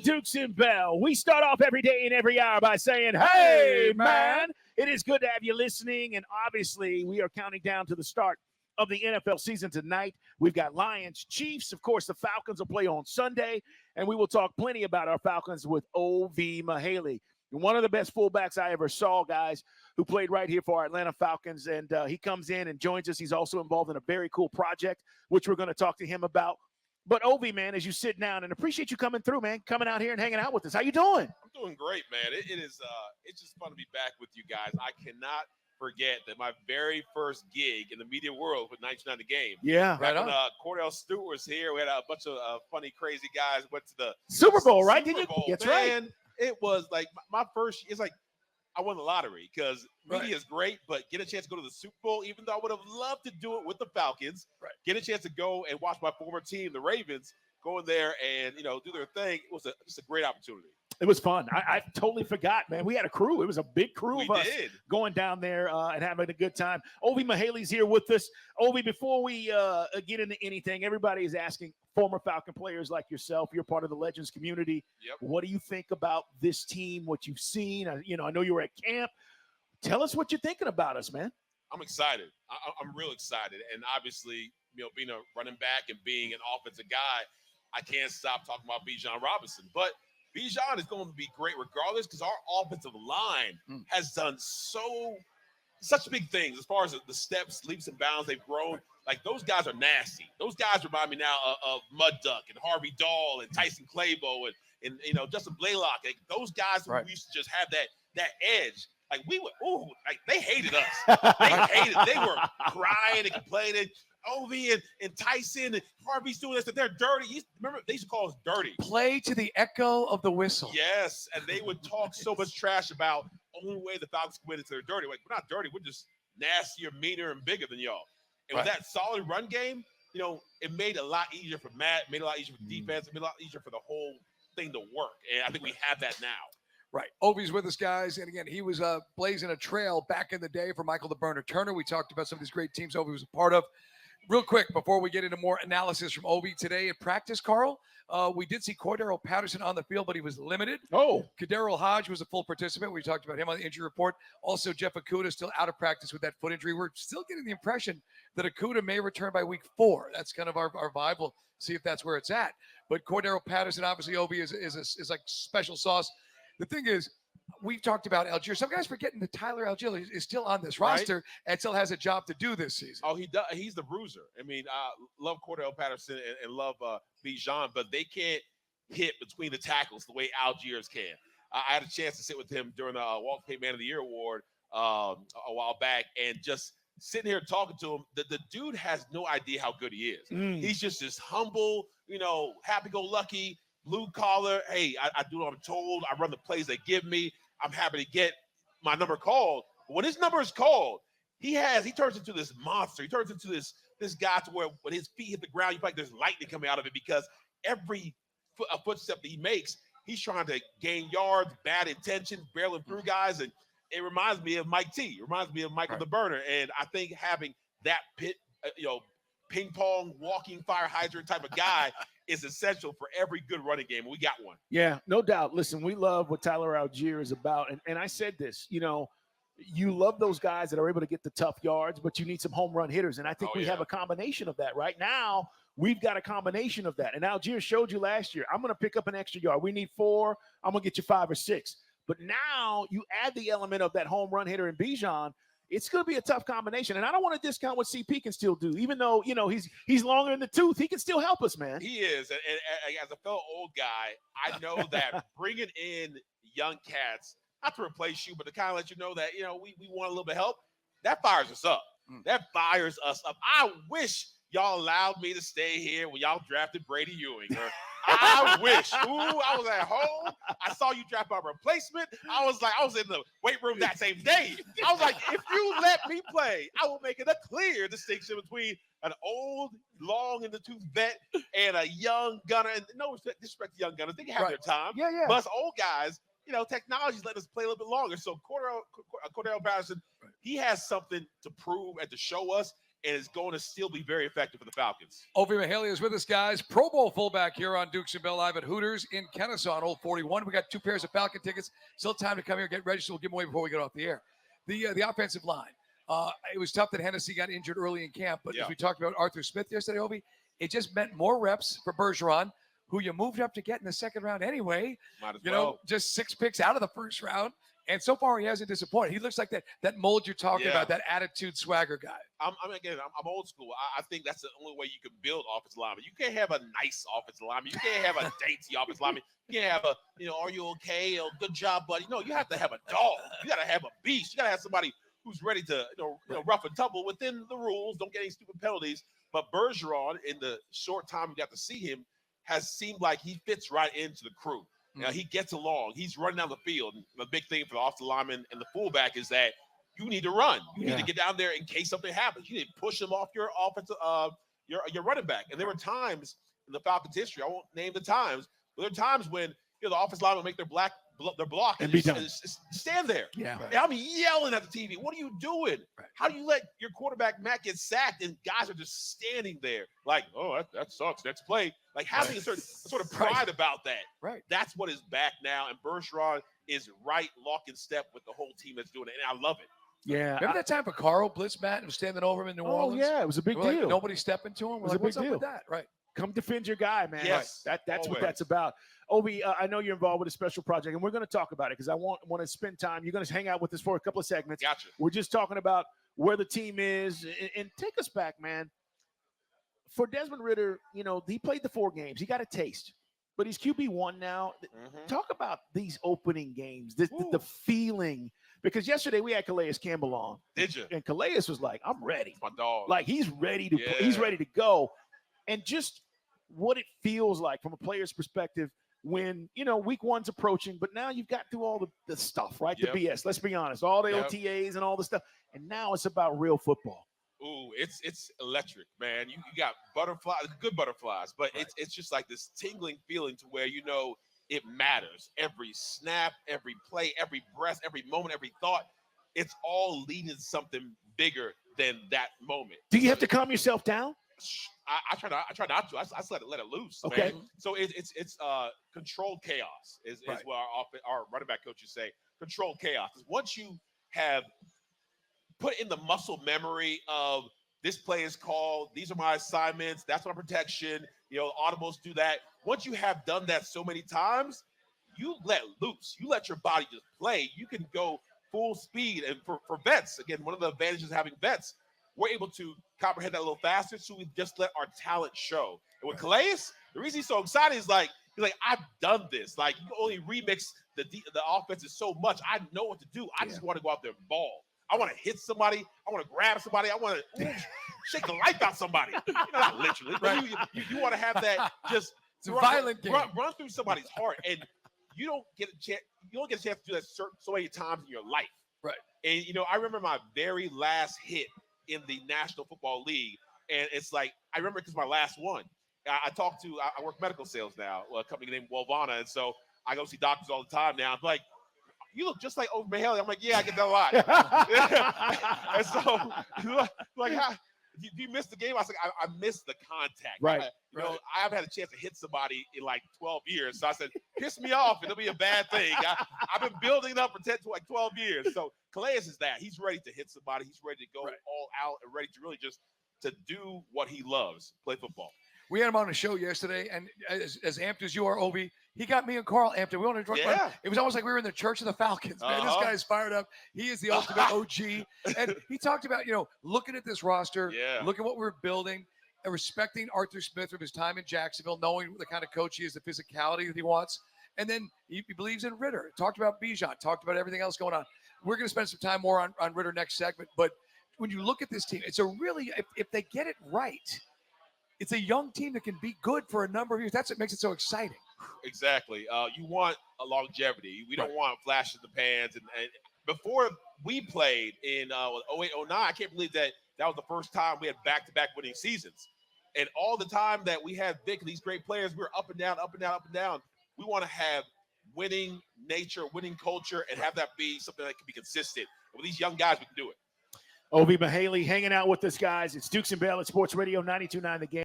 Dukes and Bell. We start off every day and every hour by saying, hey, man. It is good to have you listening, and obviously we are counting down to the start of the NFL season tonight. We've got Lions, Chiefs. Of course, the Falcons will play on Sunday, and we will talk plenty about our Falcons with Ovie Mughelli, one of the best fullbacks I ever saw, guys, who played right here for our Atlanta Falcons, and he comes in and joins us. He's also involved in a very cool project, which we're going to talk to him about. But Ovie, man, as you sit down, and appreciate you coming through, man, coming out here and hanging out with us. How you doing? I'm doing great, man. It's just fun to be back with you guys. I cannot forget that my very first gig in the media world with 99 The Game. Yeah, right on. Cordell Stewart was here. We had a bunch of funny, crazy guys. Went to the Super Bowl, right? Super Bowl. That's man, right. It was like my first. It's like I won the lottery because media is great, but get a chance to go to the Super Bowl, even though I would have loved to do it with the Falcons. Right. Get a chance to go and watch my former team, the Ravens, go in there and do their thing. It was just a great opportunity. It was fun. I totally forgot, man. We had a crew. It was a big crew of us going down there and having a good time. Ovie Mughelli's here with us. Ovie, before we get into anything, everybody is asking former Falcon players like yourself. You're part of the Legends community. Yep. What do you think about this team, what you've seen? I know you were at camp. Tell us what you're thinking about us, man. I'm excited. I'm real excited. And obviously, being a running back and being an offensive guy, I can't stop talking about Bijan Robinson. But Bijan is going to be great regardless because our offensive line has done such big things as far as the steps, leaps, and bounds they've grown. Like, those guys are nasty. Those guys remind me now of Mud Duck and Harvey Dahl and Tyson Clabo and Justin Blaylock. Like, those guys who used to just have that edge. Like, they hated us. They were crying and complaining. Ovie and Tyson and Harvey's doing this, that they're dirty. Remember, they used to call us dirty. Play to the echo of the whistle. Yes, and they would talk so much trash about only way the Falcons can win is they're dirty. Like, we're not dirty. We're just nastier, meaner, and bigger than y'all. And with that solid run game, it made it a lot easier for Matt, made it a lot easier for defense, it made it a lot easier for the whole thing to work. And I think we have that now. Right. Ovie's with us, guys. And again, he was blazing a trail back in the day for Michael the Burner Turner. We talked about some of these great teams Ovie was a part of. Real quick, before we get into more analysis from Ovie today at practice, Carl, we did see Cordero Patterson on the field, but he was limited. Kadero Hodge was a full participant. We talked about him on the injury report. Also, Jeff Okudah still out of practice with that foot injury. We're still getting the impression that Okudah may return by week 4. That's kind of our vibe. We'll see if that's where it's at. But Cordero Patterson, obviously, Ovie is like special sauce. The thing is, we've talked about Algier. Some guys forgetting that Tyler Algier is still on this roster and still has a job to do this season. Oh, he does. He's the bruiser. I mean, I love Cordell Patterson and love Bijan, but they can't hit between the tackles the way Algiers can. I had a chance to sit with him during the Walk of Fame Man of the Year award a while back, and just sitting here talking to him, the dude has no idea how good he is. He's just this humble, happy-go-lucky, blue collar. Hey, I do what I'm told. I run the plays they give me. I'm happy to get my number called. But when his number is called, he turns into this monster. He turns into this guy to where when his feet hit the ground, you feel like there's lightning coming out of it because every footstep that he makes, he's trying to gain yards, bad intentions, barreling through guys. And it reminds me of Mike T. It reminds me of Michael the Burner. And I think having that ping pong, walking fire hydrant type of guy is essential for every good running game. We got one. Yeah, no doubt. Listen, we love what Tyler Algier is about. And I said this, you love those guys that are able to get the tough yards, but you need some home run hitters. And I think we have a combination of that. Right now, we've got a combination of that. And Algier showed you last year, I'm going to pick up an extra yard. We need 4. I'm going to get you 5 or 6. But now you add the element of that home run hitter in Bijan. It's going to be a tough combination. And I don't want to discount what CP can still do. Even though, he's longer in the tooth, he can still help us, man. He is. And as a fellow old guy, I know that bringing in young cats, not to replace you, but to kind of let you know that, we want a little bit of help, that fires us up. That fires us up. I wish y'all allowed me to stay here when y'all drafted Brady Ewing. I wish. I was at home. I saw you draft my replacement. I was in the weight room that same day. I was like, if you let me play, I will make it a clear distinction between an old, long in the tooth vet and a young gunner. And no disrespect to young gunners. They can have their time. Yeah. But us old guys, technology's letting us play a little bit longer. So Cordell Patterson, he has something to prove and to show us. and it's going to still be very effective for the Falcons. Ovie Mughelli is with us, guys. Pro Bowl fullback here on Dukes and Bell live at Hooters in Kennesaw on Old 41. We got 2 pairs of Falcon tickets. Still time to come here, get registered. We'll give them away before we get off the air. The offensive line. It was tough that Hennessy got injured early in camp, but as we talked about Arthur Smith yesterday, Ovie, it just meant more reps for Bergeron, who you moved up to get in the second round anyway. Might as You well. know, just 6 picks out of the first round. And so far, he hasn't disappointed. He looks like that mold you're talking about, that attitude swagger guy. I'm old school. I think that's the only way you can build offensive linemen. You can't have a nice offensive lineman. You can't have a dainty offensive lineman. You can't have are you okay? Good job, buddy. No, you have to have a dog. You got to have a beast. You got to have somebody who's ready to rough and tumble within the rules. Don't get any stupid penalties. But Bergeron, in the short time we got to see him, has seemed like he fits right into the crew. Now, he gets along. He's running down the field. And the big thing for the offensive lineman and the fullback is that you need to run. You need to get down there in case something happens. You need to push him off your offensive, your running back. And there were times in the Falcons' history, I won't name the times, but there are times when the offensive linemen make their block and just stand there. Yeah. And I'm yelling at the TV. What are you doing? Right. How do you let your quarterback Matt get sacked and guys are just standing there like, oh, that sucks. Next play. Like having a sort of pride about that. Right. That's what is back now. And Bergeron is right lock in step with the whole team that's doing it. And I love it. Yeah. Remember that time for Carl Blitz, Matt, was standing over him in New Orleans? Yeah, it was a big deal. Like, nobody stepping to him. We're like, what's up with that? Right. Come defend your guy, man. Yes, that's always. what that's about. Ovie, I know you're involved with a special project, and we're going to talk about it because I want to spend time. You're going to hang out with us for a couple of segments. Gotcha. We're just talking about where the team is, and take us back, man. For Desmond Ridder, he played the 4 games. He got a taste, but he's QB1 now. Mm-hmm. Talk about these opening games, the feeling. Because yesterday we had Calais Campbell on. Did you? And Calais was like, I'm ready. My dog. Like he's ready to he's ready to go. And just what it feels like from a player's perspective when, week 1's approaching, but now you've got through all the stuff, right? Yep. The BS, let's be honest, all the OTAs and all the stuff. And now it's about real football. Ooh, it's electric, man. You got butterflies, good butterflies, but it's just like this tingling feeling to where it matters. Every snap, every play, every breath, every moment, every thought, it's all leading to something bigger than that moment. Do you have to calm yourself down? I try not to. I just let it loose. Okay. Man. So it's controlled chaos is what our running back coaches say. Controlled chaos. Once you have put in the muscle memory of this play is called, these are my assignments, that's my protection, audibles do that. Once you have done that so many times, you let loose. You let your body just play. You can go full speed. And for vets, again, one of the advantages of having vets, we're able to comprehend that a little faster, so we just let our talent show. And with Calais, the reason he's so excited is he's like, I've done this. Like, you can only remix the offenses so much. I know what to do. I just want to go out there and ball. I want to hit somebody. I want to grab somebody. I want to shake the life out somebody. Not literally, but you want to have that just violent game. Run through somebody's heart, and you don't get a chance. You don't get a chance to do that so many times in your life. Right. And I remember my very last hit in the National Football League, and it's like I remember because my last one. I work medical sales now, a company named Walvana, and so I go see doctors all the time now. I'm like, you look just like Ovie Mughelli. I'm like, yeah, I get that a lot. And so, like, how do you miss the game? I was like, I missed the contact. Right. I haven't had a chance to hit somebody in like 12 years. So I said, piss me off, and it'll be a bad thing. I've been building up for 12 years. So Calais is that. He's ready to hit somebody. He's ready to go all out and ready to really just to do what he loves, play football. We had him on the show yesterday, and as amped as you are, Ovie, he got me and Carl amped. We wanted to It was almost like we were in the Church of the Falcons. Man, this guy's fired up. He is the ultimate OG. And he talked about, looking at this roster, look at what we're building, and respecting Arthur Smith from his time in Jacksonville, knowing the kind of coach he is, the physicality that he wants. And then he believes in Ridder. Talked about Bijan. Talked about everything else going on. We're going to spend some time more on Ridder next segment. But when you look at this team, it's a really, if they get it right, it's a young team that can be good for a number of years. That's what makes it so exciting. Exactly. You want a longevity. We don't want flash in the pans. And before we played in 08, 09, I can't believe that was the first time we had back-to-back winning seasons. And all the time that we had Vic and these great players, we were up and down, up and down, up and down. We want to have winning nature, winning culture, and have that be something that can be consistent. And with these young guys, we can do it. Ovie Mughelli hanging out with us, guys. It's Dukes and Bell at Sports Radio 92.9 The Game.